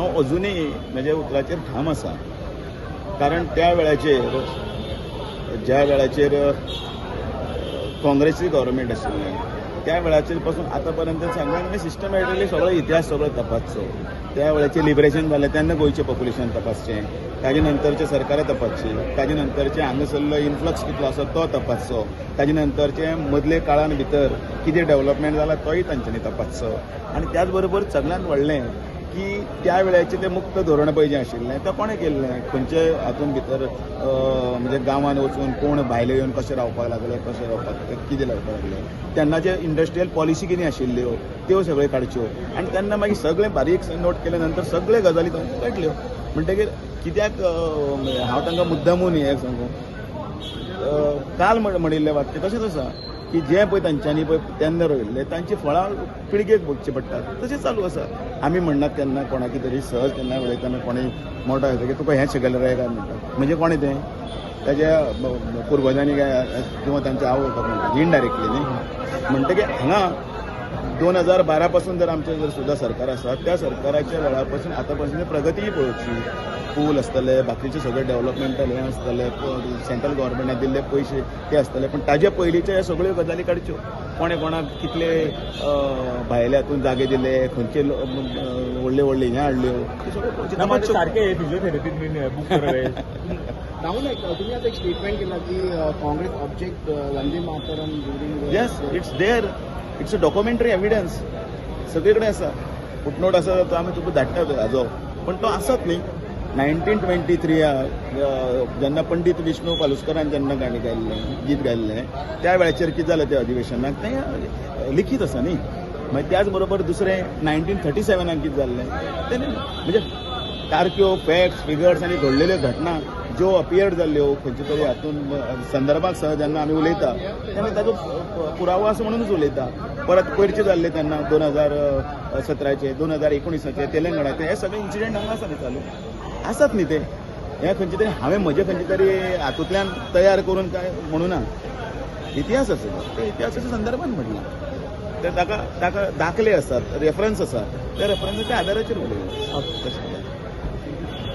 हांव अजुनूय म्हज्या उतराचेर ठाम आसा. कारण त्या वेळाचेर ज्या वेळाचेर काँग्रेसची गव्हर्नमेंट आशिल्लें त्या वेळाचेर पासून आतां पर्यंत सगळ्यांनी सिस्टमॅटिकली सगळो इतिहास सगळो तपासचो. त्या वेळाचेर लिबरेशन जालें तेन्ना गोंयचें पॉप्युलेशन तपासचें, ताजे नंतरचे सरकारां तपासची, ताजे नंतरचे हांगासरलो इन्फ्लक्स कितलो आसा तो तपासचो, ताजे नंतरचे मदले काळान भितर कितें डेव्हलपमेंट जाला तोय तांच्यांनी तपासचो. आनी त्याच बरोबर सगळ्यांत व्हडलें की त्या वेळाचें तें मुक्त धोरण पळय जें आशिल्लें तें कोणें केल्लें, खंयचे हातूंत भितर म्हणजे गांवांत वचून कोण भायले येवन कशे रावपाक लागले, कशे रावपाक कितें रावपाक लागले, तेन्नाचे इंडस्ट्रियल पॉलिसी कितें आशिल्ल्यो त्यो सगळ्यो काडच्यो. आनी तेन्ना मागीर सगळें बारीक नोट केले नंतर सगळे गजाली तांच्यो काडल्यो. म्हणटकीर कित्याक हांव तांकां मुद्दामून हें सांगू, काल म्हणिल्लें वाक्य तशेंच आसा की जें पळय तांच्यांनी पळय तेन्ना रोयिल्लें तांची फळां पिळगेक भोगची पडटात, तशें चालू आसा. आमी म्हणनात तेन्ना कोणाकी तरी सहज तेन्ना उलयतना कोणें मोठो येता की तुका हें शिकयलें रे काय म्हणटा. म्हणजे कोणें तें ताज्या पुर्वजांनी काय किंवा तांच्या आवय बापायन इनडायरेक्टली न्ही. म्हणटकीर हांगा 2012 पासून जर आमचें जर सुद्दां सरकार आसा त्या सरकाराच्या वेळा पासून आतां पासून प्रगतीय पळोवची. पूल आसतले, बाकीचे सगळे डेव्हलपमेंटल हें आसतले, सेंट्रल गव्हर्नमेंटान दिल्ले पयशे ते आसतले, पण ताजे पयलींच्या ह्या सगळ्यो गजाली काडच्यो. कोणें कोणाक कितले भायले हातूंत जागे दिले, खंयचे व्हडले व्हडले हें हाडल्यो, ते सगळें सारखे फिजिओथेरपीत बीन बूक करावे. राहुल, तुम्ही आता एक स्टेटमेंट केला की Congress object Vande Mataram during. Yes, it's there, it's a documentary evidence, सगळे कडेन आसा. फुटनोट आसा तो आमी तुका धाडटात हाजो, पण तो आसात न्ही. 1923 जेन्ना पंडीत विष्णू पालुस्करान जेन्ना गाणी गायल्लें, गीत गायल्लें, त्या वेळाचेर कितें जालें त्या अधिवेशनाक तें लिखीत आसा न्ही. मागीर त्याच बरोबर दुसरें 1937 कितें जाल्लें तें म्हणजे तारक्यो, फॅक्ट्स, फिगर्स आनी घडलेल्यो घटना ज्यो अपियर्ड जाल्ल्यो खंयचे तरी हातूंत संदर्भाक सह जेन्ना आमी उलयता तेन्ना ताजो पुरावो आसा म्हणूनच उलयता. परत पयरचे जाल्ले तेन्ना 2017चे 2019चे तेलंगणाचे हे सगळे इन्सिडेंट हांगा आसा न्ही चालू आसात न्ही. ते हे खंयचे तरी हांवें म्हजे खंयचे तरी हातूंतल्यान तयार करून काय म्हणू ना. इतिहास आसा ते इतिहासाच्या संदर्भान म्हटलां. ते ताका दाखले आसात, रेफरन्स आसात, त्या रेफरन्साच्या आदाराचेर उलयता.